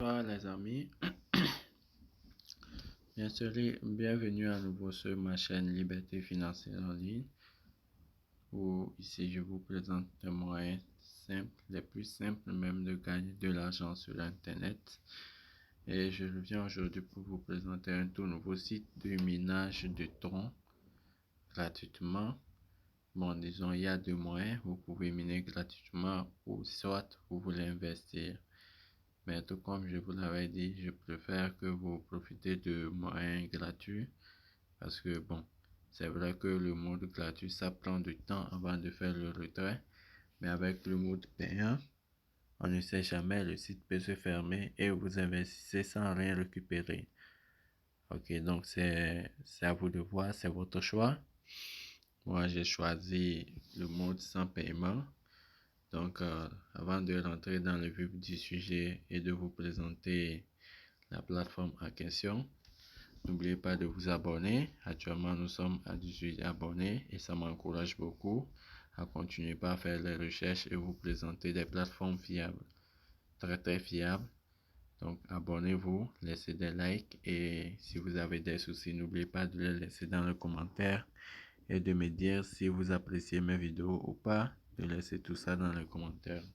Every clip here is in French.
Bonsoir les amis, bienvenue à nouveau sur ma chaîne Liberté financière en ligne où ici je vous présente des moyens simples, les plus simples même de gagner de l'argent sur internet. Et je reviens aujourd'hui pour vous présenter un tout nouveau site de minage de thon gratuitement. Bon, disons, il y a deux moyens, vous pouvez miner gratuitement ou soit vous voulez investir. Mais tout comme je vous l'avais dit, je préfère que vous profitez de moyens gratuits parce que bon, c'est vrai que le mode gratuit, ça prend du temps avant de faire le retrait. Mais avec le mode payant, on ne sait jamais, le site peut se fermer et vous investissez sans rien récupérer. Ok, donc c'est à vous de voir, c'est votre choix. Moi, j'ai choisi le mode sans paiement. Donc, avant de rentrer dans le vif du sujet et de vous présenter la plateforme en question, n'oubliez pas de vous abonner. Actuellement, nous sommes à 18 abonnés et ça m'encourage beaucoup à continuer par faire les recherches et vous présenter des plateformes fiables, très fiables. Donc, abonnez-vous, laissez des likes et si vous avez des soucis, n'oubliez pas de les laisser dans les commentaires et de me dire si vous appréciez mes vidéos ou pas, de laisser tout ça dans les commentaires.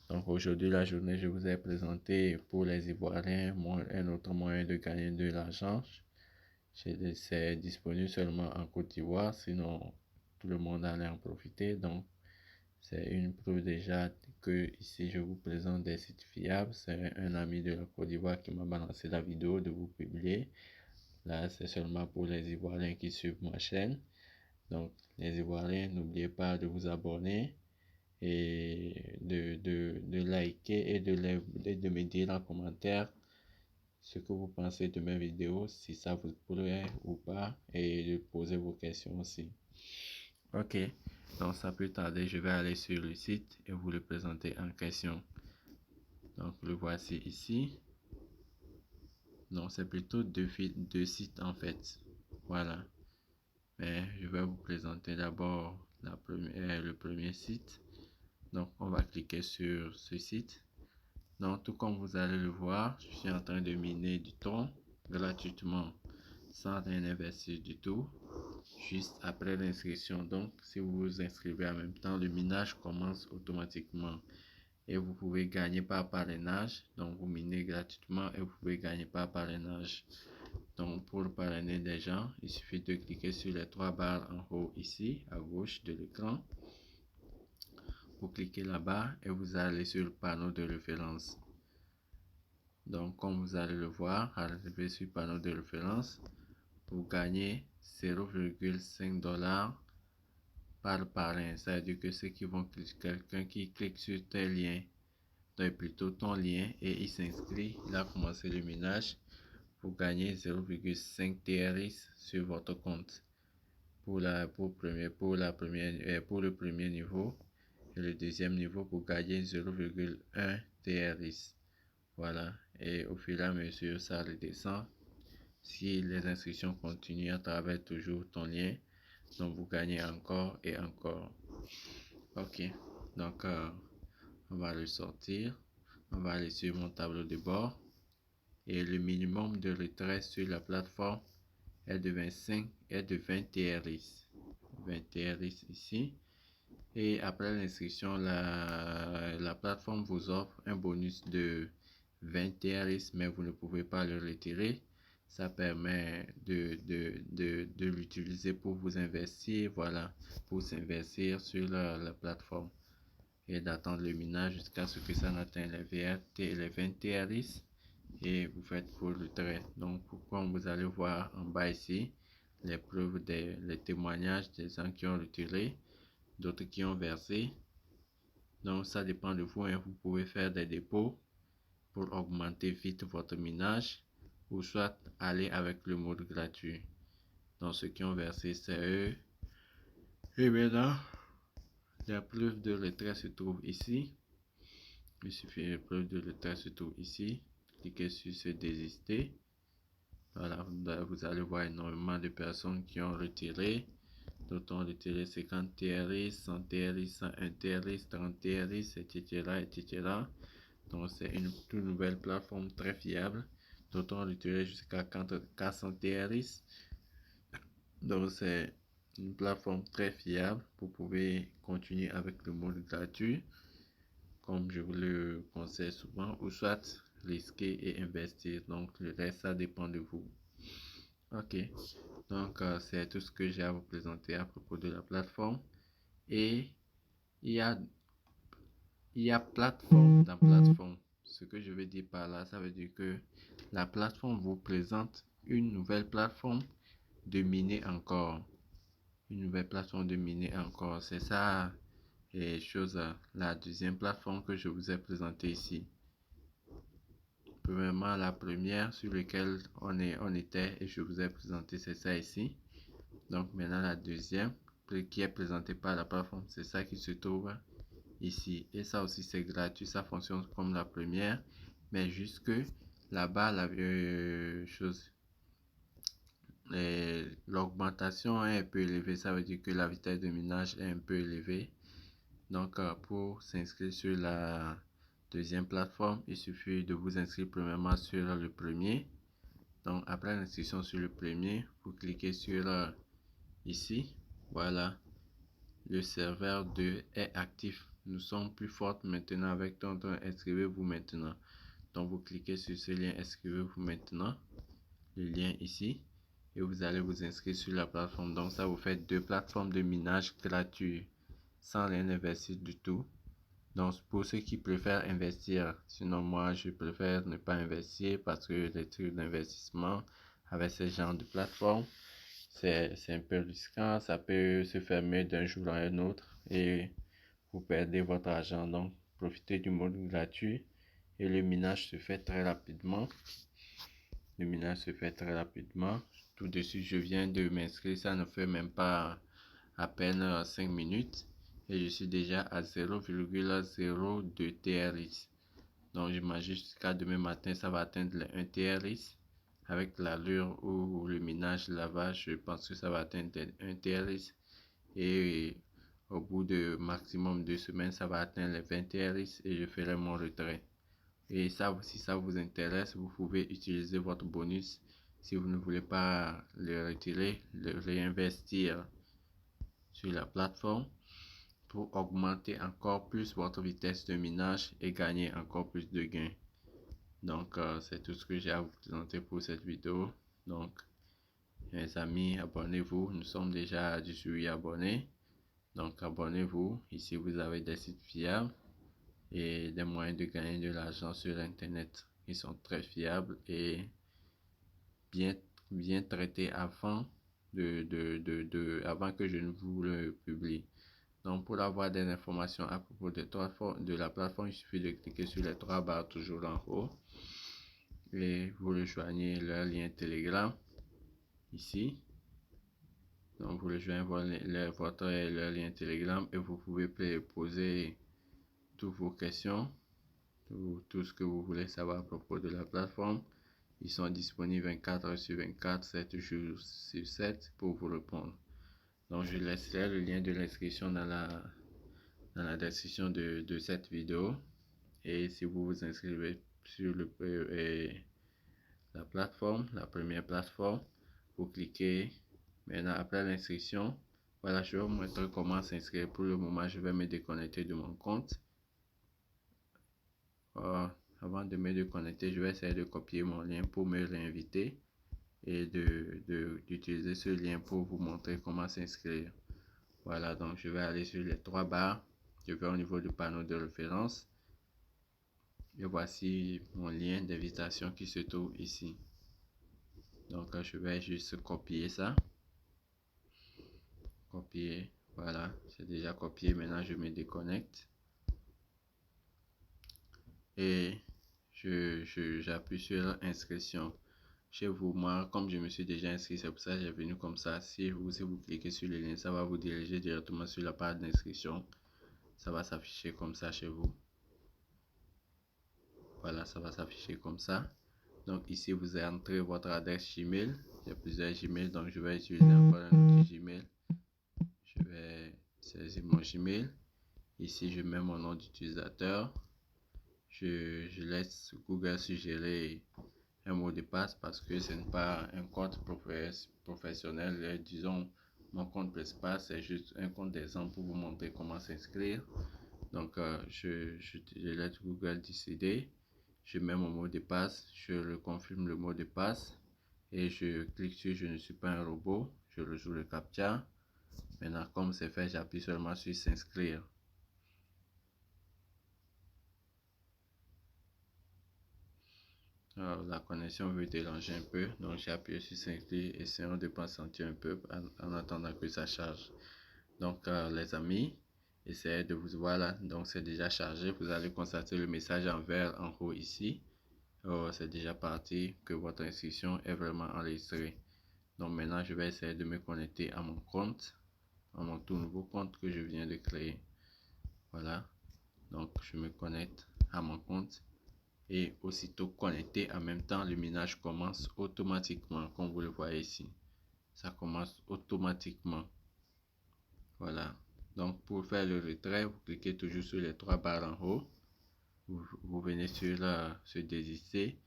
Donc aujourd'hui, la journée, je vous ai présenté pour les Ivoiriens un autre moyen de gagner de l'argent. C'est disponible seulement en Côte d'Ivoire, sinon tout le monde allait en profiter. Donc c'est une preuve déjà que ici je vous présente des sites fiables. C'est un ami de la Côte d'Ivoire qui m'a balancé la vidéo de vous publier. Là, c'est seulement pour les Ivoiriens qui suivent ma chaîne. Donc les Ivoiriens, n'oubliez pas de vous abonner et de liker et de me dire en commentaire ce que vous pensez de mes vidéos, si ça vous plaît ou pas, et de poser vos questions aussi. Ok, donc sans plus tarder, je vais aller sur le site et vous le présenter en question. Donc le voici ici. Non, c'est plutôt deux sites en fait. Voilà. Mais je vais vous présenter d'abord le premier site. Donc on va cliquer sur ce site. Donc tout comme vous allez le voir, je suis en train de miner du thon gratuitement sans rien investir du tout, juste après l'inscription. Donc si vous vous inscrivez en même temps, le minage commence automatiquement et vous pouvez gagner par parrainage. Donc vous minez gratuitement et vous pouvez gagner par parrainage. Donc pour parrainer des gens, il suffit de cliquer sur les trois barres en haut ici à gauche de l'écran. Vous cliquez là-bas et vous allez sur le panneau de référence. Donc comme vous allez le voir, arrivé sur le panneau de référence, vous gagnez 0,5 $ par parrain. Ça veut dire que ceux qui vont cliquer, quelqu'un qui clique sur tes liens, donc plutôt ton lien et il s'inscrit, il a commencé le minage, vous gagnez 0,5 TRX sur votre compte pour le premier niveau et le deuxième niveau vous gagnez 0,1 TRX. Voilà, et au fur et à mesure ça redescend. Si les inscriptions continuent à travers toujours ton lien, donc vous gagnez encore et encore. Ok, donc on va le sortir. On va aller sur mon tableau de bord et le minimum de retrait sur la plateforme est de 20 TRX. 20 TRX ici. Et après l'inscription, la plateforme vous offre un bonus de 20 TRX, mais vous ne pouvez pas le retirer. Ça permet de l'utiliser pour vous investir, voilà, pour s'investir sur la plateforme et d'attendre le minage jusqu'à ce que ça n'atteigne les 20 TRX et vous faites pour le trait. Donc, comme vous allez voir en bas ici, les preuves, les témoignages des gens qui ont retiré, d'autres qui ont versé. Donc, ça dépend de vous, hein. Vous pouvez faire des dépôts pour augmenter vite votre minage ou soit aller avec le mode gratuit. Donc ceux qui ont versé, c'est eux. Et maintenant, la preuve de retrait se trouve ici. Il suffit de preuve de retrait se trouve ici. Cliquez sur ce désister. Voilà, vous allez voir énormément de personnes qui ont retiré. D'autres ont retiré 50 TRX, 100 TRX, 101 TRX, 30 TRX, etc., etc. Donc, c'est une toute nouvelle plateforme très fiable, dont on l'utilise jusqu'à 400 TRX. Donc, c'est une plateforme très fiable. Vous pouvez continuer avec le mode gratuit, comme je vous le conseille souvent, ou soit risquer et investir. Donc, le reste, ça dépend de vous. Ok, donc c'est tout ce que j'ai à vous présenter à propos de la plateforme. Et il y a, il y a plateforme dans plateforme. Ce que je veux dire par là, ça veut dire que la plateforme vous présente une nouvelle plateforme de miner encore. Une nouvelle plateforme de miner encore. C'est ça, et chose, la deuxième plateforme que je vous ai présentée ici. Premièrement, la première sur laquelle on était et je vous ai présenté, c'est ça ici. Donc maintenant, la deuxième qui est présentée par la plateforme, c'est ça qui se trouve ici. Et ça aussi, c'est gratuit. Ça fonctionne comme la première. Mais jusque là-bas, la chose, l'augmentation est un peu élevée. Ça veut dire que la vitesse de minage est un peu élevée. Donc, pour s'inscrire sur la deuxième plateforme, il suffit de vous inscrire premièrement sur le premier. Donc, après l'inscription sur le premier, vous cliquez sur ici. Voilà, le serveur 2 est actif. Nous sommes plus forts maintenant avec Tonton. Inscrivez-vous maintenant. Donc, vous cliquez sur ce lien, inscrivez-vous maintenant. Le lien ici. Et vous allez vous inscrire sur la plateforme. Donc, ça vous fait 2 plateformes de minage gratuit sans rien investir du tout. Donc, pour ceux qui préfèrent investir, sinon moi, je préfère ne pas investir parce que les trucs d'investissement avec ce genre de plateforme, c'est un peu risquant. Ça peut se fermer d'un jour à un autre et vous perdez votre argent. Donc, profitez du mode gratuit et le minage se fait très rapidement. Le minage se fait très rapidement. Tout de suite, je viens de m'inscrire. Ça ne fait même pas à peine 5 minutes. Et je suis déjà à 0,02 TRX. Donc, j'imagine jusqu'à demain matin, ça va atteindre les 1 TRX. Avec l'allure ou le minage lavage, je pense que ça va atteindre les 1 TRX. Et au bout de maximum 2 semaines, ça va atteindre les 20 TRX et je ferai mon retrait. Et ça, si ça vous intéresse, vous pouvez utiliser votre bonus. Si vous ne voulez pas le retirer, le réinvestir sur la plateforme pour augmenter encore plus votre vitesse de minage et gagner encore plus de gains. Donc, c'est tout ce que j'ai à vous présenter pour cette vidéo. Donc, mes amis, abonnez-vous. Nous sommes déjà à 18 abonnés. Donc, abonnez-vous. Ici, vous avez des sites fiables et des moyens de gagner de l'argent sur Internet. Ils sont très fiables et bien, bien traités avant, avant que je ne vous le publie. Donc, pour avoir des informations à propos de la plateforme, il suffit de cliquer sur les 3 barres toujours en haut et vous rejoignez leur lien Telegram ici. Donc, vous rejoignez leur lien Telegram et vous pouvez poser toutes vos questions, tout ce que vous voulez savoir à propos de la plateforme. Ils sont disponibles 24 heures sur 24, 7 jours sur 7 pour vous répondre. Donc, je laisserai le lien de l'inscription dans la description de cette vidéo. Et si vous vous inscrivez sur la plateforme, la première plateforme, vous cliquez. Maintenant, après l'inscription, voilà, je vais vous montrer comment s'inscrire. Pour le moment, je vais me déconnecter de mon compte. Avant de me déconnecter, je vais essayer de copier mon lien pour me réinviter et d'utiliser ce lien pour vous montrer comment s'inscrire. Voilà, donc je vais aller sur les 3 barres. Je vais au niveau du panneau de référence. Et voici mon lien d'invitation qui se trouve ici. Donc, je vais juste copier ça. Copier. Voilà, c'est déjà copié. Maintenant, je me déconnecte. Et j'appuie sur inscription. Chez vous, moi, comme je me suis déjà inscrit, c'est pour ça que j'ai venu comme ça. Si vous cliquez sur le lien, ça va vous diriger directement sur la page d'inscription. Ça va s'afficher comme ça chez vous. Voilà, ça va s'afficher comme ça. Donc ici, vous entrez votre adresse Gmail. Il y a plusieurs Gmail, donc je vais utiliser encore un autre Gmail. Je vais saisir mon Gmail. Ici, je mets mon nom d'utilisateur. je laisse Google suggérer un mot de passe parce que ce n'est pas un compte professionnel. Disons, mon compte principal, c'est juste un compte d'exemple pour vous montrer comment s'inscrire. Donc, je laisse Google décider. Je mets mon mot de passe, je le confirme le mot de passe et je clique sur je ne suis pas un robot. Je rejoue le CAPTCHA. Maintenant, comme c'est fait, j'appuie seulement sur s'inscrire. Alors, la connexion veut déranger un peu, donc j'ai appuyé sur s'inscrire. Essayons de patienter un peu en attendant que ça charge. Donc, les amis, essayez de vous voir là. Donc, c'est déjà chargé. Vous allez constater le message en vert en haut ici. C'est déjà parti, que votre inscription est vraiment enregistrée. Donc, maintenant, je vais essayer de me connecter à mon compte, à mon tout nouveau compte que je viens de créer. Voilà. Donc, je me connecte à mon compte. Et aussitôt connecté, en même temps, le minage commence automatiquement, comme vous le voyez ici. Ça commence automatiquement. Voilà. Donc, pour faire le retrait, vous cliquez toujours sur les trois barres en haut. Vous venez sur ce désister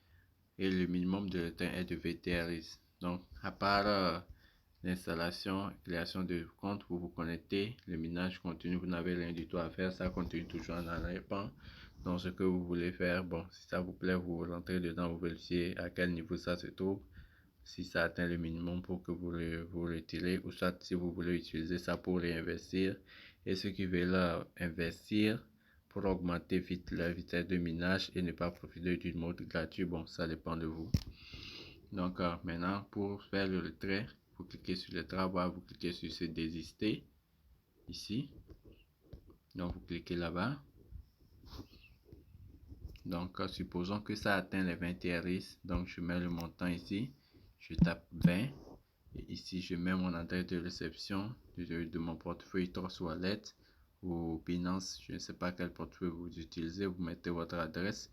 et le minimum de retrait est de VTRS. Donc, à part l'installation, création de compte, vous vous connectez, le minage continue, vous n'avez rien du tout à faire, ça continue toujours en arrière-plan. Donc, ce que vous voulez faire, bon, si ça vous plaît, vous rentrez dedans, vous vérifiez à quel niveau ça se trouve. Si ça atteint le minimum pour que vous retirez, ou soit si vous voulez utiliser ça pour réinvestir. Et ceux qui veulent investir pour augmenter vite la vitesse de minage et ne pas profiter d'une mode gratuit, bon, ça dépend de vous. Donc maintenant, pour faire le retrait, vous cliquez sur le travail, vous cliquez sur ce désister ici. Donc vous cliquez là-bas. Donc supposons que ça atteint les 20 TRX. Donc je mets le montant ici. Je tape 20. Et ici, je mets mon adresse de réception de mon portefeuille Trust Wallet ou Binance. Je ne sais pas quel portefeuille vous utilisez. Vous mettez votre adresse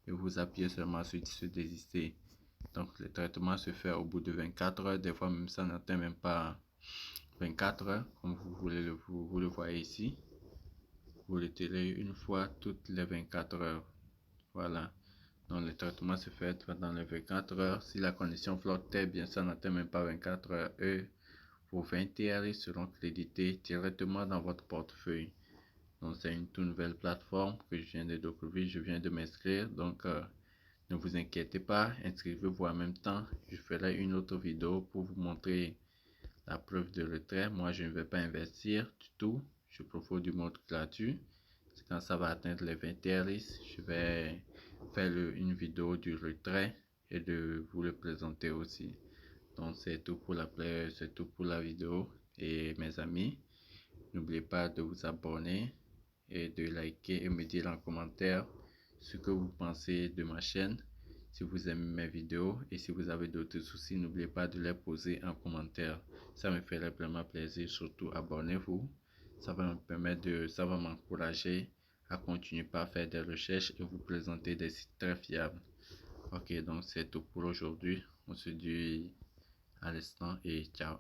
et vous appuyez seulement sur désister. Donc, le traitement se fait au bout de 24 heures. Des fois, même ça n'atteint même pas 24 heures, comme vous le voyez ici. Vous le tirez une fois toutes les 24 heures. Voilà. Donc, le traitement se fait dans les 24 heures. Si la condition flotte très bien, ça n'atteint même pas 24 heures. Vos 20 TRX seront crédités directement dans votre portefeuille. Donc, c'est une toute nouvelle plateforme que je viens de découvrir. Je viens de m'inscrire. Donc, ne vous inquiétez pas. Inscrivez-vous en même temps. Je ferai une autre vidéo pour vous montrer la preuve de retrait. Moi, je ne vais pas investir du tout. Je propose du mode gratuit. Quand ça va atteindre les 20 TRX, je vais faire une vidéo du retrait et de vous le présenter aussi. Donc c'est tout pour la vidéo. Et mes amis, n'oubliez pas de vous abonner et de liker et me dire en commentaire ce que vous pensez de ma chaîne. Si vous aimez mes vidéos et si vous avez d'autres soucis, n'oubliez pas de les poser en commentaire. Ça me ferait vraiment plaisir. Surtout abonnez-vous. Ça va me permettre ça va m'encourager à continuer par faire des recherches et vous présenter des sites très fiables. Ok, donc c'est tout pour aujourd'hui. On se dit à l'instant et ciao.